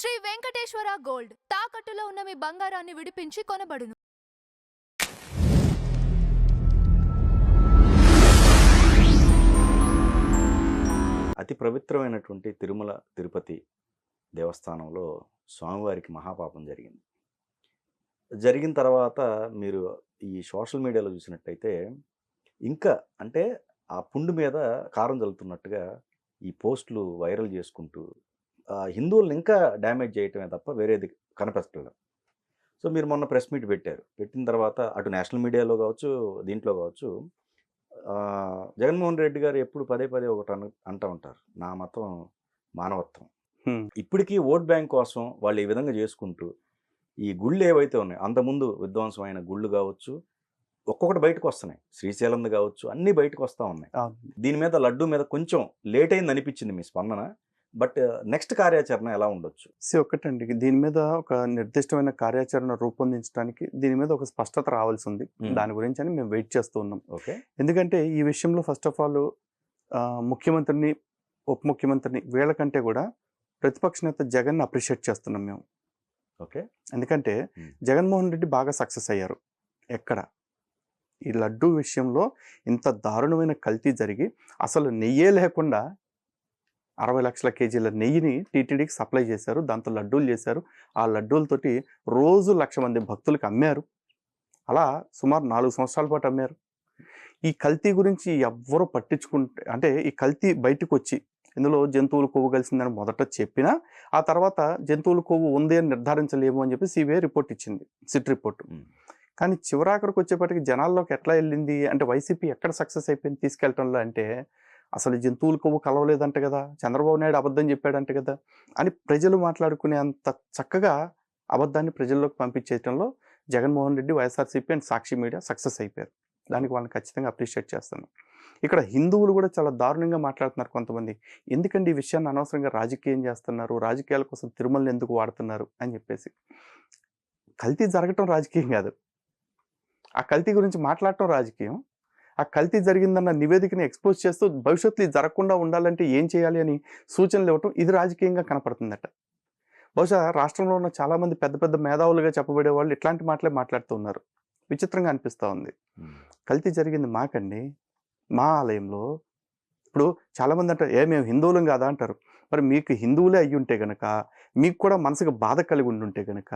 Shri Venkateswara gold తాకట్టులో ఉన్న మీ బంగారాన్ని విడిపించి కొనబడును. అతి పవిత్రమైనటువంటి తిరుమల తిరుపతి దేవస్థానంలో స్వామివారికి మహాపాపం జరిగింది. జరిగిన తర్వాత మీరు ఈ సోషల్ మీడియాలో చూసినట్టయితే ఇంకా అంటే ఆ పుండు మీద కారం చల్లుతున్నట్టుగా ఈ పోస్టులు వైరల్ చేసుకుంటూ హిందువులను ఇంకా డ్యామేజ్ చేయటమే తప్ప వేరేది కనిపించట్లేదు. సో మీరు మొన్న ప్రెస్ మీట్ పెట్టారు. పెట్టిన తర్వాత అటు నేషనల్ మీడియాలో కావచ్చు, దీంట్లో కావచ్చు, జగన్మోహన్ రెడ్డి గారు ఎప్పుడు పదే పదే ఒకటి అంటూ ఉంటారు, నా మతం మానవత్వం. ఇప్పటికీ ఓట్ బ్యాంక్ కోసం వాళ్ళు ఈ విధంగా చేసుకుంటూ ఈ గుళ్ళు ఏవైతే ఉన్నాయో అంతకుముందు విధ్వంసమైన గుళ్ళు కావచ్చు, ఒక్కొక్కటి బయటకు వస్తున్నాయి. శ్రీశైలంది కావచ్చు, అన్నీ బయటకు వస్తూ ఉన్నాయి. దీని మీద లడ్డు మీద కొంచెం లేట్ అయింది అనిపించింది మీ స్పందన. బట్ నెక్స్ట్ కార్యాచరణ ఎలా ఉండొచ్చు? ఒకటండి, దీని మీద ఒక నిర్దిష్టమైన కార్యాచరణ రూపొందించడానికి దీని మీద ఒక స్పష్టత రావాల్సి ఉంది. దాని గురించి అని మేము వెయిట్ చేస్తూ ఉన్నాం. ఓకే, ఎందుకంటే ఈ విషయంలో ఫస్ట్ ఆఫ్ ఆల్ ముఖ్యమంత్రిని, ఉప ముఖ్యమంత్రిని వీళ్ళకంటే కూడా ప్రతిపక్ష నేత జగన్ అప్రిషియేట్ చేస్తున్నాం మేము. ఓకే, ఎందుకంటే జగన్మోహన్ రెడ్డి బాగా సక్సెస్ అయ్యారు. ఎక్కడ ఈ లడ్డు విషయంలో ఇంత దారుణమైన కల్తీ జరిగి అసలు నెయ్యే లేకుండా 60 లక్షల కేజీల నెయ్యిని టీటీడీకి సప్లై చేశారు. దాంతో లడ్డూలు చేశారు. ఆ లడ్డూలతోటి రోజు 1,00,000 మంది భక్తులకు అమ్మారు. అలా సుమారు 4 సంవత్సరాల పాటు అమ్మారు. ఈ కల్తీ గురించి ఎవ్వరూ పట్టించుకుంటే, అంటే ఈ కల్తీ బయటకు వచ్చి ఇందులో జంతువుల కొవ్వు కలిసిందని మొదట చెప్పినా ఆ తర్వాత జంతువుల కొవ్వు ఉంది అని నిర్ధారించలేము అని చెప్పి సిబిఐ రిపోర్ట్ ఇచ్చింది, సిట్ రిపోర్ట్. కానీ చివరాఖరికి వచ్చేప్పటికి జనాల్లోకి ఎట్లా వెళ్ళింది అంటే, వైసీపీ ఎక్కడ సక్సెస్ అయిపోయింది తీసుకెళ్ళటంలో అంటే, అసలు జంతువుల కొవ్వు కలవలేదంట కదా, చంద్రబాబు నాయుడు అబద్ధం చెప్పాడంట కదా అని ప్రజలు మాట్లాడుకునే అంత చక్కగా అబద్ధాన్ని ప్రజల్లోకి పంపించేయడంలో Jaganmohan Reddy, YSRCP and Sakshi media success అయిపోయారు. దానికి వాళ్ళని ఖచ్చితంగా అప్రిషియేట్ చేస్తాను. ఇక్కడ హిందువులు కూడా చాలా దారుణంగా మాట్లాడుతున్నారు కొంతమంది. ఎందుకంటే ఈ విషయాన్ని అనవసరంగా రాజకీయం చేస్తున్నారు, రాజకీయాల కోసం తిరుమలని ఎందుకు వాడుతున్నారు అని చెప్పేసి. కల్తీ జరగటం రాజకీయం కాదు, ఆ కల్తీ గురించి మాట్లాడటం రాజకీయం. ఆ కల్తీ జరిగిందన్న నివేదికని ఎక్స్పోజ్ చేస్తూ భవిష్యత్తులో ఇది జరగకుండా ఉండాలంటే ఏం చేయాలి అని సూచనలు ఇవ్వటం ఇది రాజకీయంగా కనపడుతుందట. బహుశా రాష్ట్రంలో ఉన్న చాలామంది పెద్ద పెద్ద మేధావులుగా చెప్పబడే వాళ్ళు ఇట్లాంటి మాటలే మాట్లాడుతూ ఉన్నారు. విచిత్రంగా అనిపిస్తూ ఉంది. కల్తీ జరిగింది మాకండి, మా ఆలయంలో. ఇప్పుడు చాలామంది అంటారు, మేము హిందువులం కాదా అంటారు. మరి మీకు హిందువులే అయ్యి ఉంటే కనుక, మీకు కూడా మనసుకు బాధ కలిగి ఉండుంటే కనుక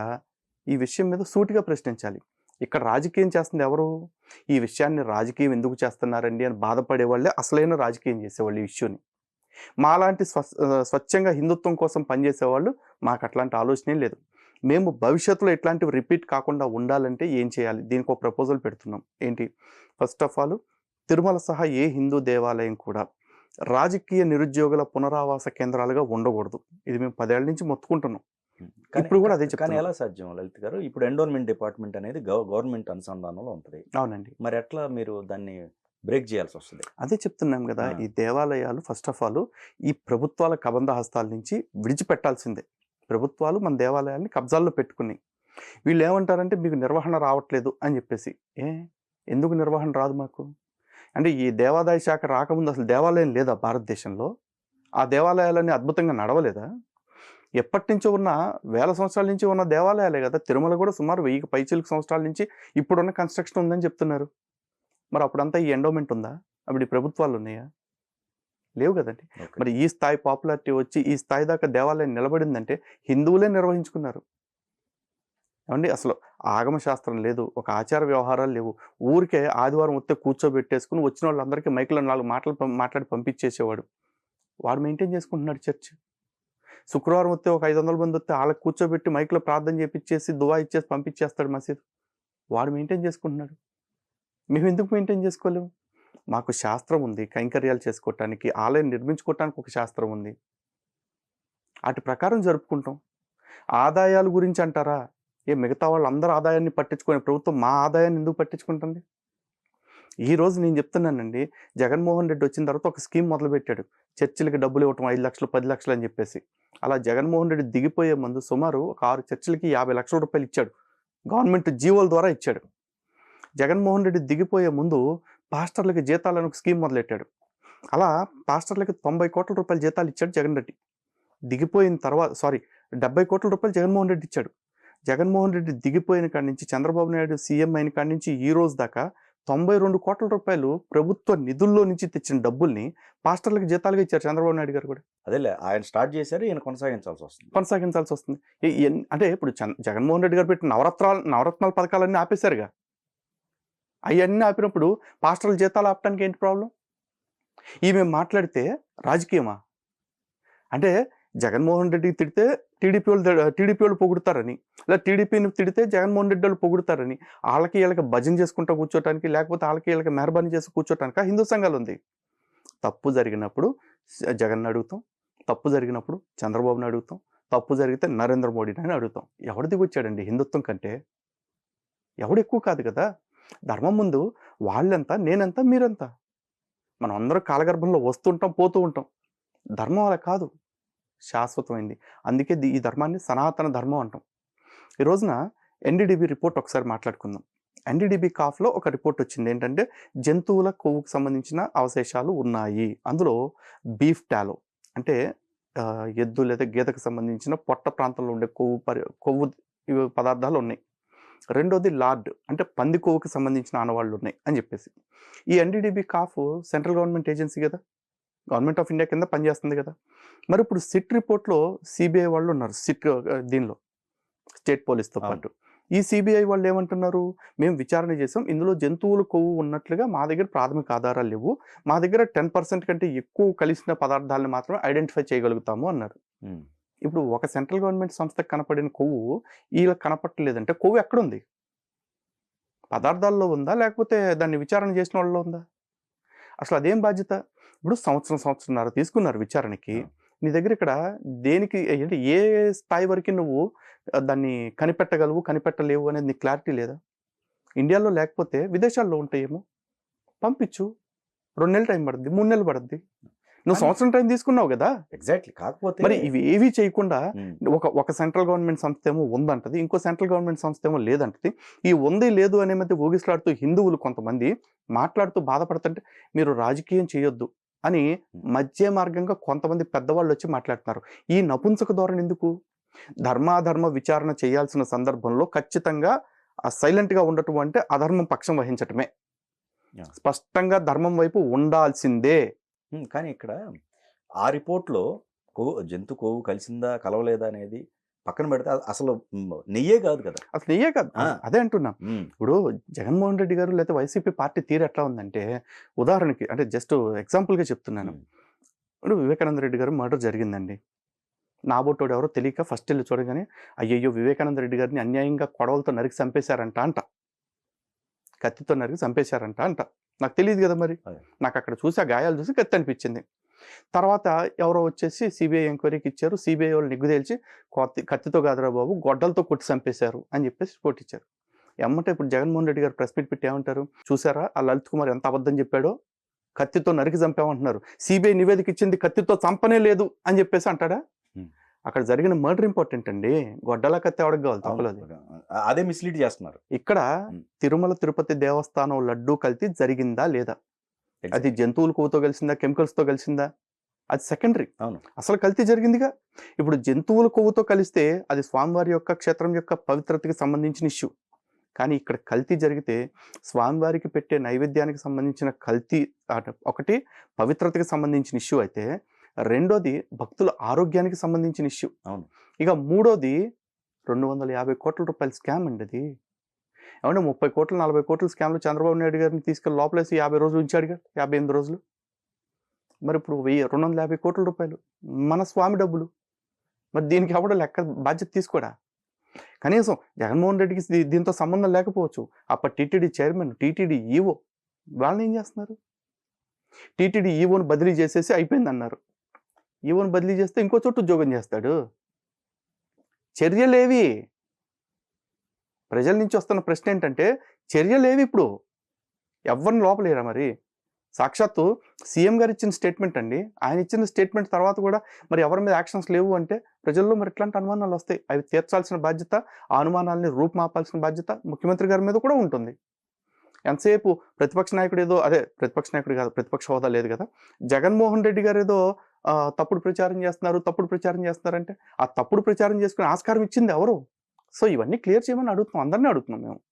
ఈ విషయం మీద సూటిగా ప్రశ్నించాలి. ఇక్కడ రాజకీయం చేస్తుంది ఎవరు? ఈ విషయాన్ని రాజకీయం ఎందుకు చేస్తున్నారండి అని బాధపడే వాళ్ళే అసలైన రాజకీయం చేసేవాళ్ళు. ఈ ఇష్యూని మాలాంటి స్వచ్ఛంగా హిందుత్వం కోసం పనిచేసేవాళ్ళు మాకు అట్లాంటి ఆలోచనే లేదు. మేము భవిష్యత్తులో ఇట్లాంటివి రిపీట్ కాకుండా ఉండాలంటే ఏం చేయాలి? దీనికి ఒక ప్రపోజల్ పెడుతున్నాం. ఏంటి? ఫస్ట్ ఆఫ్ ఆల్ తిరుమల సహా ఏ హిందూ దేవాలయం కూడా రాజకీయ నిరుద్యోగుల పునరావాస కేంద్రాలుగా ఉండకూడదు. ఇది మేము 10 ఏళ్ల నుంచి మొత్తుకుంటున్నాం. ఇప్పుడు కూడా అదే చెప్తాను. ఎలా సాధ్యం లలిత్ గారు? ఇప్పుడు ఎండోన్మెంట్ డిపార్ట్మెంట్ అనేది గవర్నమెంట్ అనుసంధానంలో ఉంటుంది. అవునండి. మరి ఎట్లా మీరు దాన్ని బ్రేక్ చేయాల్సి వస్తుంది? అదే చెప్తున్నాం కదా, ఈ దేవాలయాలు ఫస్ట్ ఆఫ్ ఆల్ ఈ ప్రభుత్వాల కబంధ హస్తాల నుంచి విడిచిపెట్టాల్సిందే. ప్రభుత్వాలు మన దేవాలయాల్ని కబ్జాల్లో పెట్టుకున్నాయి. వీళ్ళు ఏమంటారంటే మీకు నిర్వహణ రావట్లేదు అని చెప్పేసి. ఎందుకు నిర్వహణ రాదు మాకు? అంటే ఈ దేవాదాయ శాఖ రాకముందు అసలు దేవాలయం లేదా భారతదేశంలో? ఆ దేవాలయాలన్నీ అద్భుతంగా నడవలేదా? ఎప్పటి నుంచో ఉన్న, వేల సంవత్సరాల నుంచి ఉన్న దేవాలయాలే కదా. తిరుమల కూడా సుమారు 1000 పైచిలకు సంవత్సరాల నుంచి ఇప్పుడున్న కన్స్ట్రక్షన్ ఉందని చెప్తున్నారు. మరి అప్పుడంతా ఈ ఎండోమెంట్ ఉందా? అప్పుడు ఈ ప్రభుత్వాలు ఉన్నాయా? లేవు కదండి. మరి ఈ స్థాయి పాపులారిటీ వచ్చి ఈ స్థాయి దాకా దేవాలయం నిలబడిందంటే హిందువులే నిర్వహించుకున్నారు. ఏమండి, అసలు ఆగమశాస్త్రం లేదు, ఒక ఆచార వ్యవహారాలు లేవు. ఊరికే ఆదివారం వస్తే కూర్చోబెట్టేసుకుని వచ్చిన వాళ్ళందరికీ మైకులో 4 మాటలు మాట్లాడి పంపించేసేవాడు. వాడు మెయింటైన్ చేసుకుంటున్నాడు చర్చ్. శుక్రవారం వస్తే ఒక 500 మంది వస్తే వాళ్ళకి కూర్చోబెట్టి మైక్లో ప్రార్థన చేపించేసి దువా ఇచ్చేసి పంపించేస్తాడు మసీదు. వాడు మెయింటైన్ చేసుకుంటున్నాడు. మేము ఎందుకు మెయింటైన్ చేసుకోలేము? మాకు శాస్త్రం ఉంది, కైంకర్యాలు చేసుకోవటానికి, ఆలయం నిర్మించుకోవటానికి ఒక శాస్త్రం ఉంది. వాటి ప్రకారం జరుపుకుంటాం. ఆదాయాల గురించి అంటారా? మిగతా వాళ్ళు అందరూ ఆదాయాన్ని పట్టించుకునే ప్రభుత్వం మా ఆదాయాన్ని ఎందుకు పట్టించుకుంటుంది? ఈరోజు నేను చెప్తున్నానండి, జగన్మోహన్ రెడ్డి వచ్చిన తర్వాత ఒక స్కీమ్ మొదలుపెట్టాడు. చర్చిలకి డబ్బులు ఇవ్వటం 5 లక్షలు 10 లక్షలు అని చెప్పేసి. అలా జగన్మోహన్ రెడ్డి దిగిపోయే ముందు సుమారు ఒక 6 చర్చిలకి 50 లక్షల రూపాయలు ఇచ్చాడు. గవర్నమెంట్ జీవోల ద్వారా ఇచ్చాడు. జగన్మోహన్ రెడ్డి దిగిపోయే ముందు పాస్టర్లకి జీతాలను స్కీమ్ మొదలెట్టాడు. అలా పాస్టర్లకి 90 కోట్ల రూపాయల జీతాలు ఇచ్చాడు జగన్ రెడ్డి. దిగిపోయిన తర్వాత 70 కోట్ల రూపాయలు జగన్మోహన్ రెడ్డి ఇచ్చాడు. జగన్మోహన్ రెడ్డి దిగిపోయిన కాడి నుంచి చంద్రబాబు నాయుడు సీఎం అయిన కాడి నుంచి ఈ రోజు దాకా 92 కోట్ల రూపాయలు ప్రభుత్వ నిధుల్లో నుంచి తెచ్చిన డబ్బుల్ని పాస్టర్లకు జీతాలుగా ఇచ్చారు చంద్రబాబు నాయుడు గారు కూడా. అదేలే, ఆయన స్టార్ట్ చేశారు, ఈయన కొనసాగించాల్సి వస్తుంది. అంటే ఇప్పుడు జగన్మోహన్ రెడ్డి గారు పెట్టిన నవరత్నాల పథకాలన్నీ ఆపేశారుగా. అవన్నీ ఆపినప్పుడు పాస్టర్ల జీతాలు ఆపడానికి ఏంటి ప్రాబ్లం? ఈమె మాట్లాడితే రాజకీయమా? అంటే జగన్మోహన్ రెడ్డికి తిడితే టీడీపీ వాళ్ళు పొగుడుతారని, లేదా టీడీపీని తిడితే జగన్మోహన్ రెడ్డి వాళ్ళు పొగుడుతారని, వీళ్ళకి భజన చేసుకుంటూ కూర్చోటానికి, లేకపోతే వీళ్ళకి మెహర్బానీ చేసి కూర్చోటానికి హిందూ సంఘాలు ఉంది. తప్పు జరిగినప్పుడు జగన్ అడుగుతాం, తప్పు జరిగినప్పుడు చంద్రబాబుని అడుగుతాం, తప్పు జరిగితే నరేంద్ర మోడీని అడుగుతాం. ఎవడు దిగొచ్చాడండి హిందుత్వం కంటే? ఎవడు ఎక్కువ కాదు కదా. ధర్మం ముందు వాళ్ళెంత, నేనెంత, మీరెంత. మనం అందరం కాలగర్భంలో వస్తుంటాం, పోతూ ఉంటాం. ధర్మం అలా కాదు, శాశ్వతమైంది. అందుకే ఈ ధర్మాన్ని సనాతన ధర్మం అంటాం. ఈ రోజున ఎన్డీడీబీ రిపోర్ట్ ఒకసారి మాట్లాడుకుందాం. ఎన్డీడీబీ కాఫ్లో ఒక రిపోర్ట్ వచ్చింది. ఏంటంటే జంతువుల కొవ్వుకు సంబంధించిన అవశేషాలు ఉన్నాయి. అందులో బీఫ్ టాలో అంటే ఎద్దు లేదా గేదెకు సంబంధించిన పొట్ట ప్రాంతంలో ఉండే కొవ్వు ఇవి పదార్థాలు ఉన్నాయి. రెండోది లార్డ్ అంటే పంది కొవ్వుకి సంబంధించిన ఆనవాళ్ళు ఉన్నాయి అని చెప్పేసి. ఈ ఎన్డీడీబీ కాఫ్ సెంట్రల్ గవర్నమెంట్ ఏజెన్సీ కదా, గవర్నమెంట్ ఆఫ్ ఇండియా కింద పనిచేస్తుంది కదా. మరి ఇప్పుడు సిట్ రిపోర్ట్లో సిబిఐ వాళ్ళు ఉన్నారు. సిట్ దీనిలో స్టేట్ పోలీస్తో పాటు ఈ సిబిఐ వాళ్ళు ఏమంటున్నారు? మేము విచారణ చేసాం, ఇందులో జంతువుల కొవ్వు ఉన్నట్లుగా మా దగ్గర ప్రాథమిక ఆధారాలు లేవు, మా దగ్గర 10% కంటే ఎక్కువ కలిసిన పదార్థాలను మాత్రమే ఐడెంటిఫై చేయగలుగుతాము అన్నారు. ఇప్పుడు ఒక సెంట్రల్ గవర్నమెంట్ సంస్థకు కనపడిన కొవ్వు వీళ్ళకి కనపట్టలేదంటే కొవ్వు ఎక్కడుంది? పదార్థాల్లో ఉందా, లేకపోతే దాన్ని విచారణ చేసిన వాళ్ళలో ఉందా? అసలు అదేం బాధ్యత? ఇప్పుడు సంవత్సరంన్నర తీసుకున్నారు విచారణకి. నీ దగ్గర ఇక్కడ దేనికి అంటే ఏ స్థాయి వరకు నువ్వు దాన్ని కనిపెట్టగలవు, కనిపెట్టలేవు అనేది నీకు క్లారిటీ లేదా? ఇండియాలో లేకపోతే విదేశాల్లో ఉంటాయేమో, పంపించు. 2 నెలలు టైం పడుద్ది, 3 నెలలు పడుద్ది. నువ్వు సంవత్సరం టైం తీసుకున్నావు కదా. ఎగ్జాక్ట్లీ. కాకపోతే మరి ఇవి ఏవి చేయకుండా ఒక సెంట్రల్ గవర్నమెంట్ సంస్థ ఏమో ఉందంటది, ఇంకో సెంట్రల్ గవర్నమెంట్ సంస్థ ఏమో లేదంటది. ఈ ఉంది లేదు అనే మధ్య ఊగిసలాడుతూ హిందువులు కొంతమంది మాట్లాడుతూ బాధపడుతుంటే మీరు రాజకీయం చేయొద్దు అని మధ్య మార్గంగా కొంతమంది పెద్దవాళ్ళు వచ్చి మాట్లాడుతున్నారు. ఈ నపుంసక ధోరణి ఎందుకు? ధర్మాధర్మ విచారణ చేయాల్సిన సందర్భంలో ఖచ్చితంగా సైలెంట్గా ఉండటం అంటే అధర్మం పక్షం వహించటమే. స్పష్టంగా ధర్మం వైపు ఉండాల్సిందే. కానీ ఇక్కడ ఆ రిపోర్ట్లో జంతు కొవ్వు కలిసిందా కలవలేదా అనేది పక్కన పెడితే అసలు నెయ్యే కాదు కదా. అసలు నెయ్యే కాదు, అదే అంటున్నా. ఇప్పుడు జగన్మోహన్ రెడ్డి గారు లేదా వైసీపీ పార్టీ తీరు ఎట్లా ఉందంటే, ఉదాహరణకి అంటే జస్ట్ ఎగ్జాంపుల్గా చెప్తున్నాను. ఇప్పుడు వివేకానంద రెడ్డి గారు మర్డర్ జరిగిందండి. నాబోటోడు ఎవరో తెలియక ఫస్ట్ వెళ్ళి చూడగానే అయ్యయ్యో వివేకానంద రెడ్డి గారిని అన్యాయంగా కొడవలతో నరికి చంపేశారంట అంట, కత్తితో నరికి చంపేశారంట అంట. నాకు తెలియదు కదా, మరి నాకు అక్కడ చూసి ఆ గాయాలు చూసి కత్తి అనిపించింది. తర్వాత ఎవరో వచ్చేసి సిబిఐ ఎంక్వైరీకి ఇచ్చారు. సిబిఐ వాళ్ళు నిగ్గు తేల్చి కత్తితో కాదురా బాబు గొడ్డలతో కొట్టి చంపేశారు అని చెప్పేసి రిపోర్ట్ ఇచ్చారు. ఎమ్మటే ఇప్పుడు జగన్మోహన్ రెడ్డి గారు ప్రెస్ మీట్ పెట్టి ఏమంటారు? చూసారా ఆ లలిత్ కుమార్ ఎంత అబద్ధం చెప్పాడో, కత్తితో నరికి చంపామంటున్నారు. సిబిఐ నివేదిక ఇచ్చింది కత్తితో చంపనే లేదు అని చెప్పేసి అంటాడా? అక్కడ జరిగిన మర్డర్ ఇంపార్టెంట్ అండి. గొడ్డల కత్తి ఎవరికి కావాలి, తప్పలేదు. అదే మిస్లీడ్ చేస్తున్నారు. ఇక్కడ తిరుమల తిరుపతి దేవస్థానం లడ్డూ కల్తీ జరిగిందా లేదా? అది జంతువుల కొవ్వుతో కలిసిందా, కెమికల్స్తో కలిసిందా? అది సెకండరీ. అసలు కల్తీ జరిగిందిగా. ఇప్పుడు జంతువుల కొవ్వుతో కలిస్తే అది స్వామివారి యొక్క క్షేత్రం యొక్క పవిత్రతకి సంబంధించిన ఇష్యూ. కానీ ఇక్కడ కల్తీ జరిగితే స్వామివారికి పెట్టే నైవేద్యానికి సంబంధించిన కల్తీ ఒకటి పవిత్రతకి సంబంధించిన ఇష్యూ అయితే, రెండోది భక్తుల ఆరోగ్యానికి సంబంధించిన ఇష్యూ. ఇక మూడోది 250 కోట్ల రూపాయల స్కామ్ అండి అది. ఏమంటే 30 కోట్లు 40 కోట్ల స్కామ్లో చంద్రబాబు నాయుడు గారిని తీసుకెళ్ళి లోపలేసి 50 రోజులు ఉంచాడుగా, 58 రోజులు. మరి ఇప్పుడు 250 కోట్ల రూపాయలు మన స్వామి డబ్బులు. మరి దీనికి ఎవడో లెక్క బాధ్యత తీసుకోడా? కనీసం జగన్మోహన్ రెడ్డికి దీంతో సంబంధం లేకపోవచ్చు. అప్పటి టీటీడీ చైర్మన్, టీటీడీ ఈవో వాళ్ళని ఏం చేస్తున్నారు? టీటీడీ ఈవోని బదిలీ చేసేసి అయిపోయింది అన్నారు. ఈవోని బదిలీ చేస్తే ఇంకో చోటు ఉద్యోగం చేస్తాడు. చర్యలేవి? ప్రజల నుంచి వస్తున్న ప్రశ్న ఏంటంటే చర్యలేవి? ఇప్పుడు ఎవరిని లోపలేరా? మరి సాక్షాత్తు సీఎం గారు ఇచ్చిన స్టేట్మెంట్ అండి. ఆయన ఇచ్చిన స్టేట్మెంట్ తర్వాత కూడా మరి ఎవరి మీద యాక్షన్స్ లేవు అంటే ప్రజల్లో మరి ఇట్లాంటి అనుమానాలు వస్తాయి. అవి తీర్చాల్సిన బాధ్యత, ఆ అనుమానాలని రూపుమాపాల్సిన బాధ్యత ముఖ్యమంత్రి గారి మీద కూడా ఉంటుంది. ఎంతసేపు ప్రతిపక్ష నాయకుడు ఏదో, అదే ప్రతిపక్ష నాయకుడు కాదు, ప్రతిపక్ష హోదా లేదు కదా, జగన్మోహన్ రెడ్డి గారు ఏదో తప్పుడు ప్రచారం చేస్తున్నారంటే ఆ తప్పుడు ప్రచారం చేసుకునే ఆస్కారం ఇచ్చింది ఎవరు? సో ఇవన్నీ క్లియర్ చేయమని అడుగుతున్నాం, అందరినీ అడుగుతున్నాం మేము.